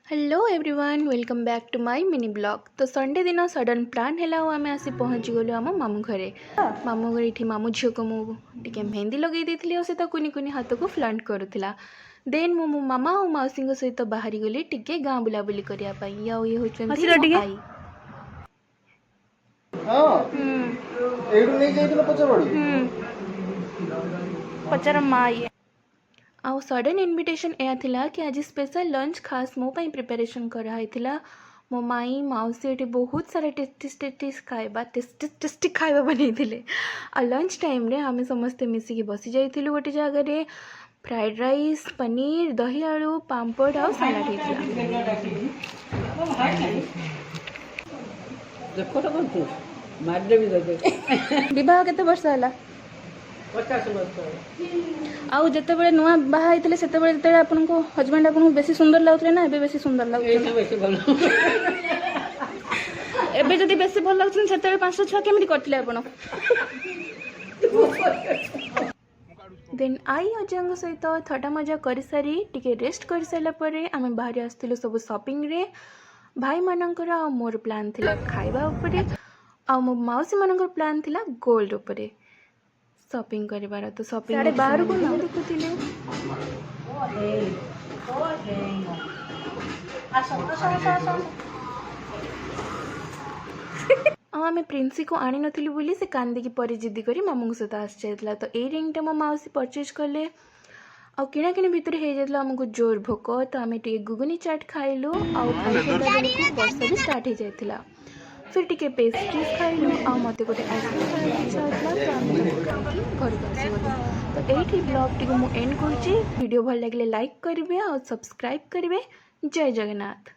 Hello everyone welcome back to my mini vlog. तो Sunday दिन sudden plan है आम आसी पहुँची गलु आम मामू घरे। मामू घर ये मामू झील को मुझे मेहंदी लगे देती और से कुनी कुनी हाथ को फ्लंट करूला। देन मो मामा और मौसी सहित बाहरी गली टिके गाँ बुलाबुली करने ये होती पचार माँ ये आउ सडन इनविटेशन या कि आज स्पेशल लंच खास मो पाई प्रिपरेशन कराइथिला। मो माई मौसी ये बहुत सारा टेस्टी खाଇବା बनैथिले। आ लंच टाइम रे आमे समस्ते मिसिकी बसी जाइथिलु गोटे जगह। फ्राइड राइस पनीर दही आलू पांपड़ आ सलाड विवाह केते वर्ष है 50 वर्ष आउ जिते बड़े नुआ बाहा से आपको हजबैंड आपको बेसी सुंदर लगुले ना एबे बेसी सुंदर लगुले एबे जदी बेसी भल लगुछन सेते 5 छुआ केमिति करथिले आपण। देन आई अजांग सहित थटा मजा कर सारी टिके रेस्ट कर सारा पर आम बाहर आसलु सब शॉपिंग रे। भाई मानकर आ मोर प्लान थिला खाइबा उपरे आ मो मौसी मानकर प्लान थिला गोल्ड उपरे शॉपिंग करिवार। तो शॉपिंग बाहर को ना देखुथिले आम प्रिंसी को आनी नथिलु बोली से कांदी परी जिद्दी करी मामू सहित आसी जाइतला। तो ये रिंगटा मो मौसी परचेज कले आ किणाकिणी भितर हो जाता आमको जोर भोक। तो आम टे गुगुनी चाट खाइलु वर्षा भी स्टार्ट हो जाता। फिर टिके पेस्ट्रीज खाइलु आ मत गोटे आइसक्रीम खाइबा इच्छा होता तो घर को आसीगलु। तो यही ब्लॉग टी एंड कर वीडियो भल लगे लाइक करेंगे और सब्सक्राइब करेंगे। जय जगन्नाथ।